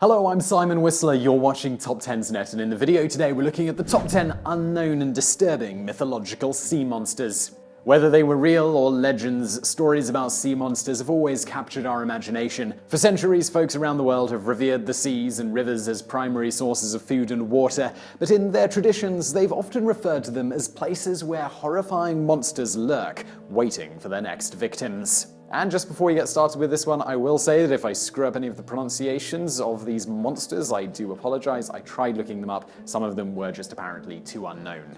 Hello, I'm Simon Whistler, you're watching TopTenzNet, and in the video today we're looking at the top 10 unknown and disturbing mythological sea monsters. Whether they were real or legends, stories about sea monsters have always captured our imagination. For centuries, folks around the world have revered the seas and rivers as primary sources of food and water, but in their traditions, they've often referred to them as places where horrifying monsters lurk, waiting for their next victims. And just before we get started with this one, I will say that if I screw up any of the pronunciations of these monsters, I do apologize. I tried looking them up. Some of them were just apparently too unknown.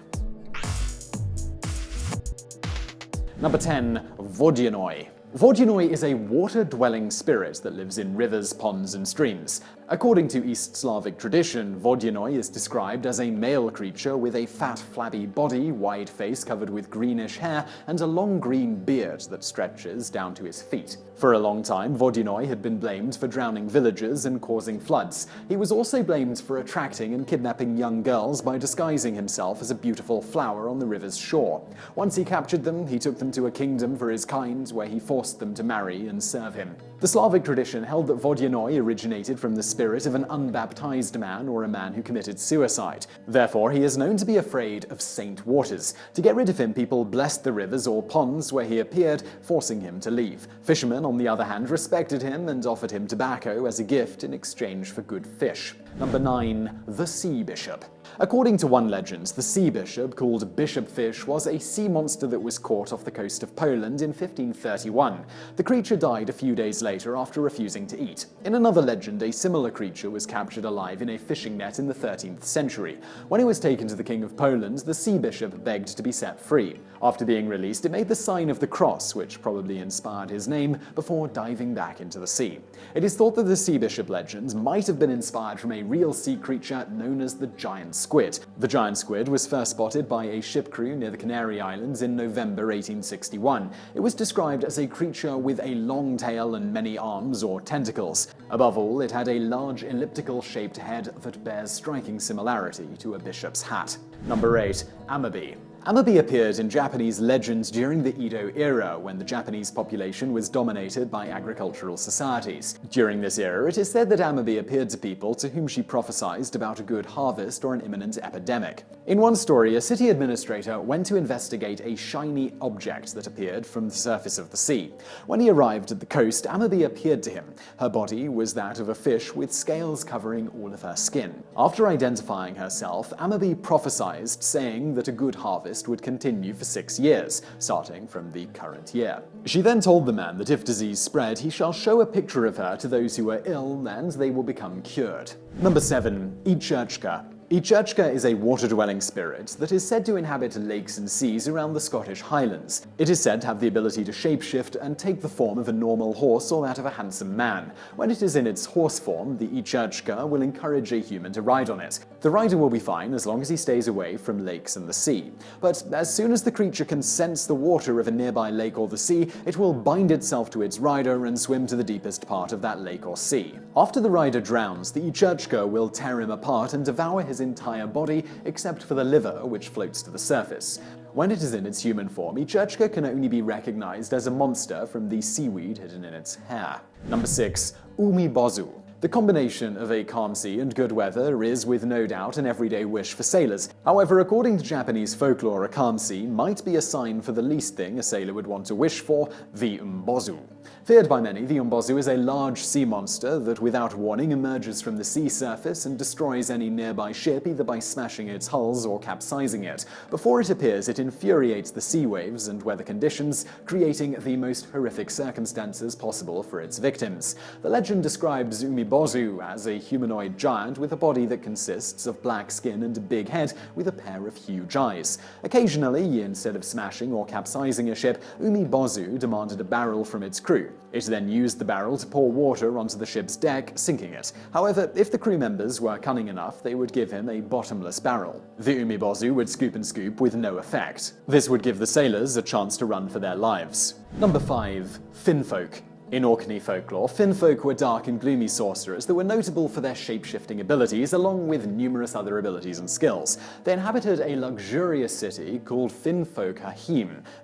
Number 10. Vodyanoy. Vodyanoy is a water-dwelling spirit that lives in rivers, ponds, and streams. According to East-Slavic tradition, Vodyanoy is described as a male creature with a fat, flabby body, wide face covered with greenish hair, and a long green beard that stretches down to his feet. For a long time, Vodyanoy had been blamed for drowning villagers and causing floods. He was also blamed for attracting and kidnapping young girls by disguising himself as a beautiful flower on the river's shore. Once he captured them, he took them to a kingdom for his kind, where he forced them to marry and serve him. The Slavic tradition held that Vodyanoy originated from the spirit of an unbaptized man or a man who committed suicide. Therefore, he is known to be afraid of saint waters. To get rid of him, people blessed the rivers or ponds where he appeared, forcing him to leave. Fishermen, on the other hand, respected him and offered him tobacco as a gift in exchange for good fish. Number 9. The Sea Bishop. According to one legend, the sea bishop, called Bishop Fish, was a sea monster that was caught off the coast of Poland in 1531. The creature died a few days later after refusing to eat. In another legend, a similar creature was captured alive in a fishing net in the 13th century. When it was taken to the King of Poland, the sea bishop begged to be set free. After being released, it made the sign of the cross, which probably inspired his name, before diving back into the sea. It is thought that the sea bishop legend might have been inspired from a real sea creature known as the giant squid. The giant squid was first spotted by a ship crew near the Canary Islands in November 1861. It was described as a creature with a long tail and many arms or tentacles. Above all, it had a large elliptical-shaped head that bears striking similarity to a bishop's hat. Number 8. Amabie. Amabie appeared in Japanese legends during the Edo era, when the Japanese population was dominated by agricultural societies. During this era, it is said that Amabie appeared to people to whom she prophesied about a good harvest or an imminent epidemic. In one story, a city administrator went to investigate a shiny object that appeared from the surface of the sea. When he arrived at the coast, Amabie appeared to him. Her body was that of a fish with scales covering all of her skin. After identifying herself, Amabie prophesied, saying that a good harvest would continue for 6 years, starting from the current year. She then told the man that if disease spread, he shall show a picture of her to those who are ill, and they will become cured. Number 7. Each Uisge. Each Uisge is a water-dwelling spirit that is said to inhabit lakes and seas around the Scottish Highlands. It is said to have the ability to shapeshift and take the form of a normal horse or that of a handsome man. When it is in its horse form, the Each Uisge will encourage a human to ride on it. The rider will be fine as long as he stays away from lakes and the sea. But as soon as the creature can sense the water of a nearby lake or the sea, it will bind itself to its rider and swim to the deepest part of that lake or sea. After the rider drowns, the Each Uisge will tear him apart and devour his entire body except for the liver, which floats to the surface. When it is in its human form, Each Uisge can only be recognized as a monster from the seaweed hidden in its hair. Number 6. Umi Bozu. The combination of a calm sea and good weather is, with no doubt, an everyday wish for sailors. However, according to Japanese folklore, a calm sea might be a sign for the least thing a sailor would want to wish for: the Umibozu. Feared by many, the Umibozu is a large sea monster that, without warning, emerges from the sea surface and destroys any nearby ship either by smashing its hulls or capsizing it. Before it appears, it infuriates the sea waves and weather conditions, creating the most horrific circumstances possible for its victims. The legend describes Umi Bozu as a humanoid giant with a body that consists of black skin and a big head with a pair of huge eyes. Occasionally, instead of smashing or capsizing a ship, Umi Bozu demanded a barrel from its crew. It then used the barrel to pour water onto the ship's deck, sinking it. However, if the crew members were cunning enough, they would give him a bottomless barrel. The Umibozu would scoop and scoop with no effect. This would give the sailors a chance to run for their lives. Number 5. Finfolk. In Orkney folklore, Finfolk were dark and gloomy sorcerers that were notable for their shape-shifting abilities, along with numerous other abilities and skills. They inhabited a luxurious city called Finfolk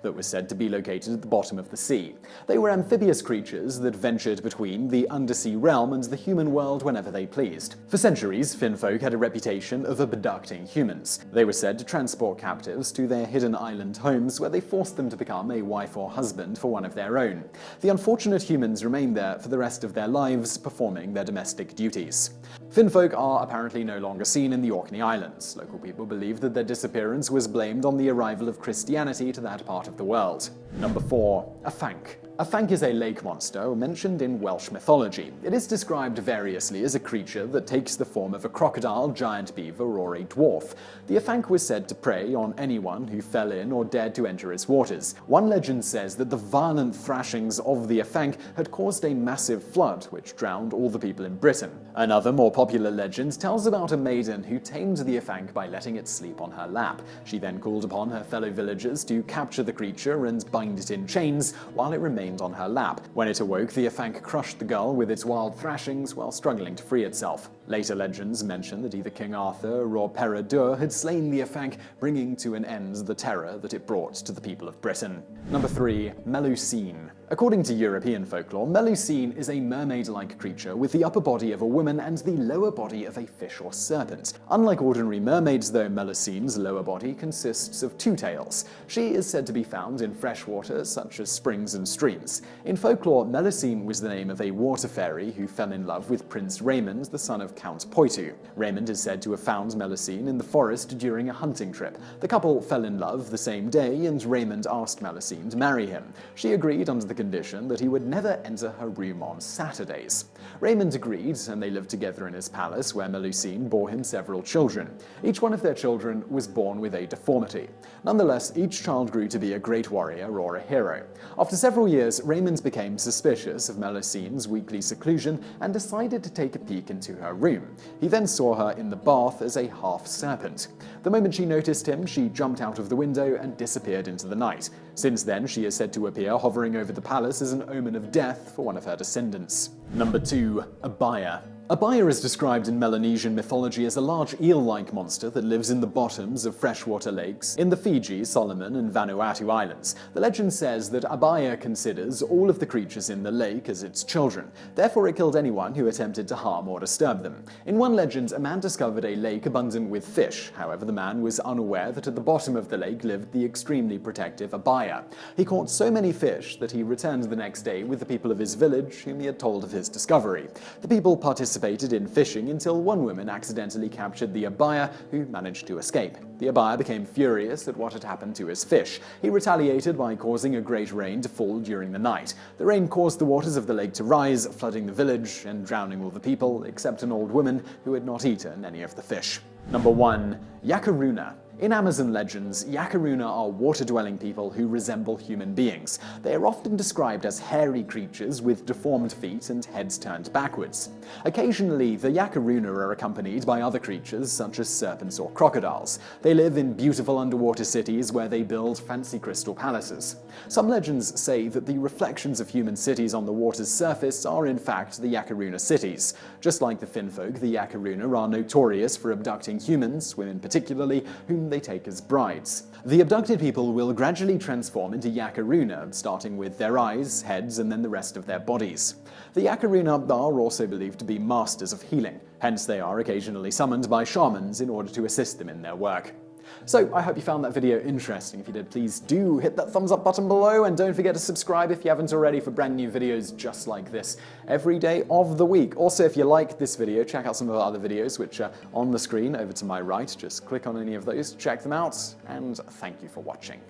that was said to be located at the bottom of the sea. They were amphibious creatures that ventured between the undersea realm and the human world whenever they pleased. For centuries, Finfolk had a reputation of abducting humans. They were said to transport captives to their hidden island homes, where they forced them to become a wife or husband for one of their own. The unfortunate humans remained there for the rest of their lives, performing their domestic duties. Finfolk are apparently no longer seen in the Orkney Islands. Local people believe that their disappearance was blamed on the arrival of Christianity to that part of the world. Number 4. Afanc. Afanc is a lake monster mentioned in Welsh mythology. It is described variously as a creature that takes the form of a crocodile, giant beaver, or a dwarf. The Afanc was said to prey on anyone who fell in or dared to enter its waters. One legend says that the violent thrashings of the Afanc had caused a massive flood, which drowned all the people in Britain. Another, more popular legend tells about a maiden who tamed the Afanc by letting it sleep on her lap. She then called upon her fellow villagers to capture the creature and bind it in chains while it remained on her lap. When it awoke, the Afanc crushed the girl with its wild thrashings while struggling to free itself. Later legends mention that either King Arthur or Peredur had slain the Afanc, bringing to an end the terror that it brought to the people of Britain. Number 3. Melusine. According to European folklore, Melusine is a mermaid-like creature with the upper body of a woman and the lower body of a fish or serpent. Unlike ordinary mermaids, though, Melusine's lower body consists of 2 tails. She is said to be found in fresh water, such as springs and streams. In folklore, Melusine was the name of a water fairy who fell in love with Prince Raymond, the son of Count Poitou. Raymond is said to have found Melusine in the forest during a hunting trip. The couple fell in love the same day, and Raymond asked Melusine to marry him. She agreed under the condition that he would never enter her room on Saturdays. Raymond agreed, and they lived together in his palace, where Melusine bore him several children. Each one of their children was born with a deformity. Nonetheless, each child grew to be a great warrior or a hero. After several years, Raymond became suspicious of Melusine's weekly seclusion and decided to take a peek into her room. He then saw her in the bath as a half-serpent. The moment she noticed him, she jumped out of the window and disappeared into the night. Since then, she is said to appear hovering over the palace as an omen of death for one of her descendants. Number 2. Abaia. Abaia is described in Melanesian mythology as a large eel-like monster that lives in the bottoms of freshwater lakes in the Fiji, Solomon, and Vanuatu Islands. The legend says that Abaia considers all of the creatures in the lake as its children. Therefore, it killed anyone who attempted to harm or disturb them. In one legend, a man discovered a lake abundant with fish. However, the man was unaware that at the bottom of the lake lived the extremely protective Abaia. He caught so many fish that he returned the next day with the people of his village, whom he had told of his discovery. The people participated in fishing until one woman accidentally captured the Abaia, who managed to escape. The Abaia became furious at what had happened to his fish. He retaliated by causing a great rain to fall during the night. The rain caused the waters of the lake to rise, flooding the village and drowning all the people except an old woman who had not eaten any of the fish. Number 1. Yacuruna. In Amazon legends, Yacuruna are water-dwelling people who resemble human beings. They are often described as hairy creatures with deformed feet and heads turned backwards. Occasionally, the Yacuruna are accompanied by other creatures such as serpents or crocodiles. They live in beautiful underwater cities where they build fancy crystal palaces. Some legends say that the reflections of human cities on the water's surface are in fact the Yacuruna cities. Just like the Finfolk, the Yacuruna are notorious for abducting humans, women particularly, whom they take as brides. The abducted people will gradually transform into Yacuruna, starting with their eyes, heads, and then the rest of their bodies. The Yacuruna are also believed to be masters of healing, hence they are occasionally summoned by shamans in order to assist them in their work. So, I hope you found that video interesting. If you did, please do hit that thumbs up button below, and don't forget to subscribe if you haven't already for brand new videos just like this every day of the week. Also, if you like this video, check out some of our other videos which are on the screen over to my right. Just click on any of those, check them out, and thank you for watching.